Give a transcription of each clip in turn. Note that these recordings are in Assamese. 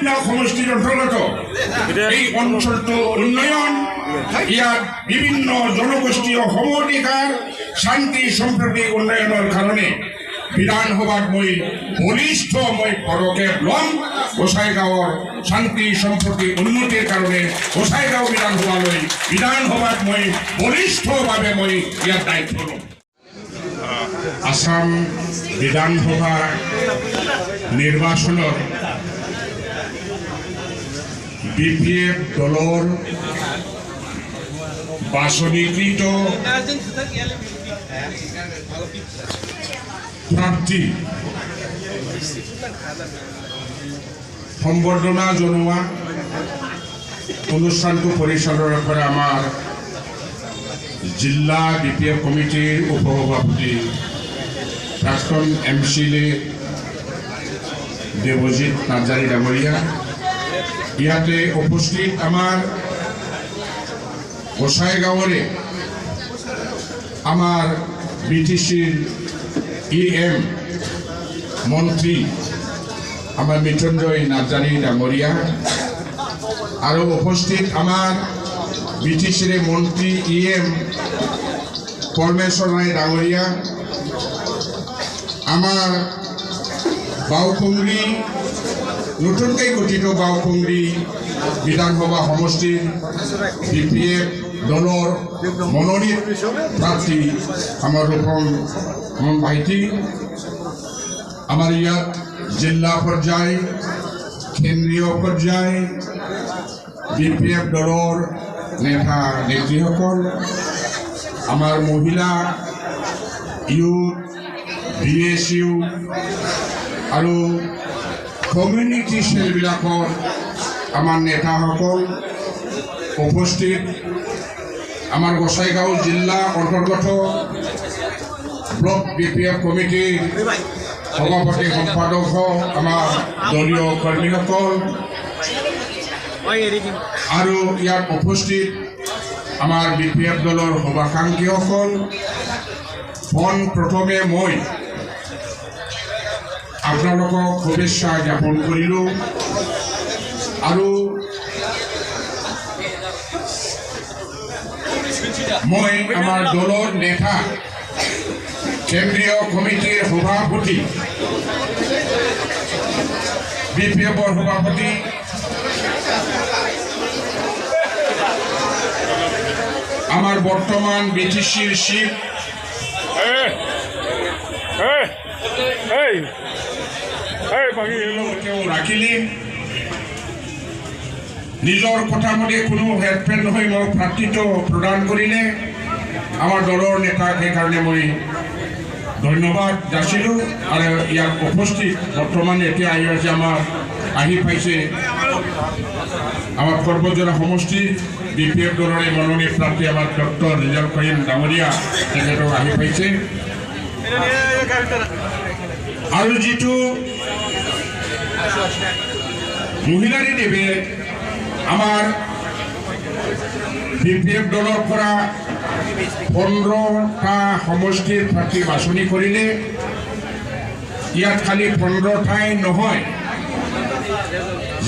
বিভিন্ন সমষ্টিৰ অন্তৰ্গত এই অঞ্চলটো উন্নয়ন ইয়াত বিভিন্ন জনগোষ্ঠীয় সমঅধিকাৰ শান্তি সম্প্ৰীতি উন্নয়নৰ কাৰণে বিধানসভাত মই বলিষ্ঠ পদক্ষেপ ল'ম। গোসাইগাঁৱৰ শান্তি সম্প্ৰীতি উন্নতিৰ কাৰণে গোসাইগাঁও বিধানসভাত মই বলিষ্ঠভাৱে মই ইয়াত দায়িত্ব ল'ম। আসাম বিধানসভা নিৰ্বাচনত BPF দলৰ বাছনিকৃত প্ৰাৰ্থী সম্বৰ্ধনা জনোৱা অনুষ্ঠানটো পৰিচালনা কৰে আমাৰ জিলা BPF কমিটিৰ উপসভাপতি প্ৰাক্তন MCLA দেৱজিৎ নাৰ্জাৰী ডাঙৰীয়া। ইয়াতে উপস্থিত আমাৰ গোসাইগাঁৱৰে আমাৰ BTCৰ EM মন্ত্ৰী আমাৰ মৃত্যুঞ্জয় নাৰ্জাৰী ডাঙৰীয়া আৰু উপস্থিত আমাৰ BTCৰ মন্ত্ৰী EM পৰমেশ্বৰ ৰায় ডাঙৰীয়া, আমাৰ বাউকুংৰি নতুনকৈ গঠিত বাউকুংৰি বিধানসভা সমষ্টিৰ BPF দলৰ মনোনীত প্ৰাৰ্থী আমাৰ ৰূপম ভাইটি, আমাৰ ইয়াত জিলা পৰ্যায় কেন্দ্ৰীয় পৰ্যায় BPF দলৰ নেতা নেত্ৰীসকল, আমাৰ মহিলা ইউথ BSU আৰু কমিউনিটি চেলবিলাকৰ আমাৰ নেতাসকল উপস্থিত, আমাৰ গোসাইগাঁও জিলা অন্তৰ্গত ব্লক BPF কমিটিৰ সভাপতি সম্পাদক আমাৰ দলীয় কৰ্মীসকল আৰু ইয়াত উপস্থিত আমাৰ BPF দলৰ শুভাকাংক্ষীসকল, প্ৰথমে মই আপোনালোকক শুভেচ্ছা জ্ঞাপন কৰিলোঁ আৰু মই আমাৰ দলৰ নেতা কেন্দ্ৰীয় কমিটিৰ সভাপতি BPFৰ সভাপতি আমাৰ বৰ্তমান BTCৰ চিফ ৰাখিলি নিজেৰ কথা মতে কোনো হেৰফেৰ নহয় মোক প্ৰাৰ্থিত্ব প্ৰদান কৰিলে আমাৰ দলৰ নেতাক সেইকাৰণে মই ধন্যবাদ যাচিলোঁ। আৰু ইয়াত উপস্থিত বৰ্তমান এতিয়া আহি পাইছে আমাৰ সৰ্বজনা সমষ্টি BPF দলৰে মনোনীত প্ৰাৰ্থী আমাৰ ডক্টৰ ৰিজাল কৰিম ডাঙৰীয়া তেখেতক আহি পাইছে। আৰু যিটো মহিলাৰী দেৱে আমাৰ BPF দলৰ পৰা 15টা সমষ্টিৰ প্ৰাৰ্থী বাছনি কৰিলে। ইয়াত খালি 15ঠাই নহয়,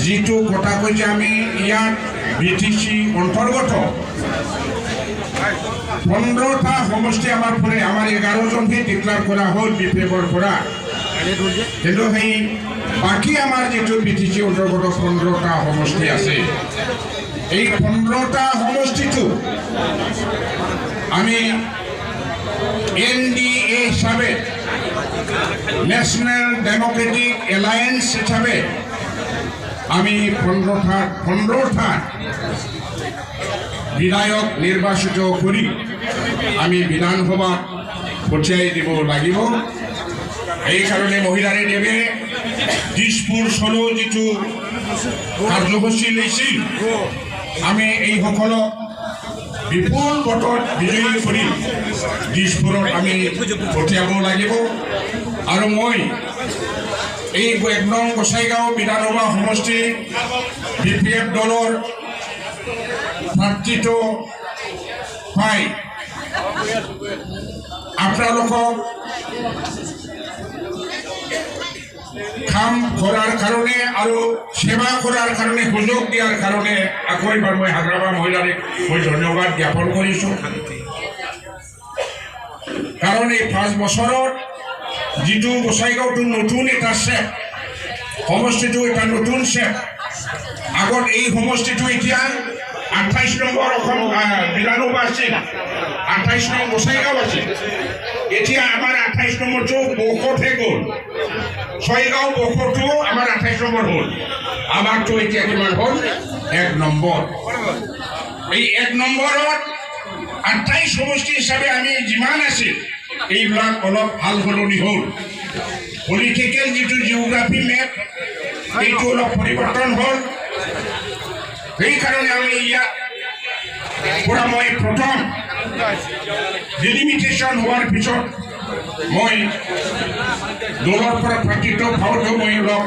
যিটো কথা কৈছে আমি ইয়াত BTC অন্তৰ্গত 15টা সমষ্টি আমাৰ পৰে, আমাৰ 11জনহে ডিক্লেয়াৰ কৰা হ'ল BPFৰ পৰা, কিন্তু সেই বাকী আমাৰ যিটো BTC অন্তৰ্গত 15টা সমষ্টি আছে, এই 15টা সমষ্টিটো আমি NDA হিচাপে ন্যাশনাল ডেমোক্রেটিক এলায়েন্স হিসাবে আমি 15টা বিধায়ক নির্বাচিত করি আমি বিধানসভা পঠিয়াই দিব লাগিব। এই কারণে মহিলারে দেবে দিশপুর চলো যিটো কার্যসূচী লৈছিল, আমি এই সকলক বিপুল ভোটত বিজয়ী কৰি দিশপুৰত আমি পঠিয়াব লাগিব। আৰু মই এই 1 নং গোসাইগাঁও বিধানসভা সমষ্টি BPF দলৰ প্ৰাৰ্থিত্ব পাই আপোনালোকক কাম কৰাৰ কাৰণে আৰু সেৱা কৰাৰ কাৰণে সুযোগ দিয়াৰ কাৰণে আকৌ এবাৰ মই হাগ্ৰামা মহিলাক মই ধন্যবাদ জ্ঞাপন কৰিছোঁ কাৰণ এই 5 বছৰত যিটো গোসাইগাঁওটো নতুন এটা শেপ সমষ্টিটো এটা নতুন শেপ আগত এই সমষ্টিটো এতিয়া 28 নম্বৰ অসম বিধানসভা আছিল 28 নং গোসাইগাঁও আছিল এতিয়া আমাৰ 28 নম্বৰটো বৌকতহে গ'ল ছয়গাঁও বৌকতো আমাৰ 28 নম্বৰ হ'ল আমাৰতো এতিয়া কিমান হ'ল 1 নম্বৰ এই 1 নম্বৰত 28 সমষ্টি হিচাপে আমি যিমান আছিল এইবিলাক অলপ ভাল সলনি হ'ল পলিটিকেল যিটো জিঅ'গ্ৰাফি মেপ এইটো অলপ পৰিৱৰ্তন হ'ল সেইকাৰণে আমি ইয়াত পৰা মই প্ৰথম ডিলিমিটেশ্যন হোৱাৰ পিছত মই দলৰ পৰা প্ৰাকৃত ভাৱটো মই অলপ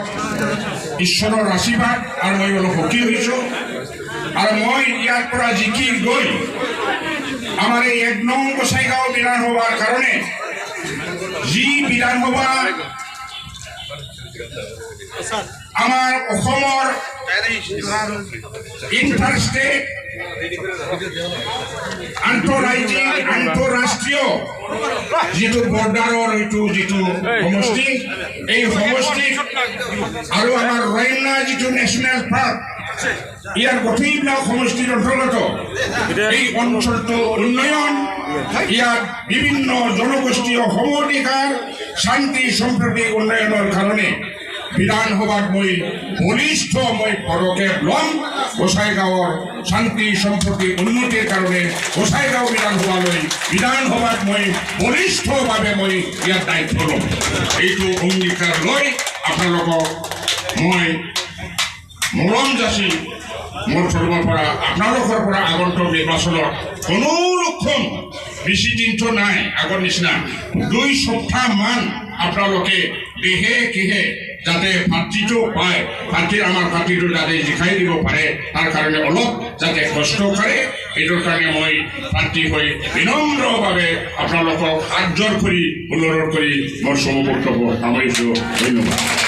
ঈশ্বৰৰ আশীৰ্বাদ আৰু মই অলপ সুখী হৈছোঁ আৰু মই ইয়াৰ পৰা জিকি গৈ আমাৰ এই 1 নং গোসাইগাঁও বিধানসভাৰ কাৰণে যি বিধানসভা আমাৰ অসমৰ ইণ্টাৰষ্টেট আন্তঃৰাষ্ট্ৰীয় যিটো বৰ্ডাৰৰ এইটো যিটো সমষ্টি এই সমষ্টি আৰু আমাৰ ৰয়্যা যিটো নেশ্যনেল পাৰ্ক ইয়াৰ গোটেইবিলাক সমষ্টিৰ অন্তৰ্গত এই অঞ্চলটো উন্নয়ন ইয়াত বিভিন্ন জনগোষ্ঠীয় সমঅধিকাৰ শান্তি সম্প্ৰীতি উন্নয়নৰ কাৰণে বিধানসভাত মই বলিষ্ঠ মই পদক্ষেপ ল'ম গোসাইগাঁৱৰ শান্তি সম্প্ৰীতি উন্নতিৰ কাৰণে গোসাইগাঁও বিধানসভাত মই বলিষ্ঠভাৱে মই ইয়াত দায়িত্ব ল'ম এইটো অংগীকাৰ লৈ আপোনালোকক মই মৰম যাচি মোৰ ফালৰ পৰা আপোনালোকৰ পৰা আগন্তুক নিৰ্বাচনত কোনো ৰকম বেছি দিনটো নাই আগৰ নিচিনা 2 সপ্তাহমান আপোনালোকে দেহে কেহে যাতে ভাতৃটো পায় আমাৰ ভাতৃটো যাতে জিকাই দিব পাৰে তাৰ কাৰণে অলপ যাতে কষ্ট কৰে এইটোৰ কাৰণে মই ভাতৃ হৈ বিনম্ৰভাৱে আপোনালোকক হাত জোৰ কৰি অনুৰোধ কৰি মোৰ চমু বক্তব্য সামৰিছোঁ ধন্যবাদ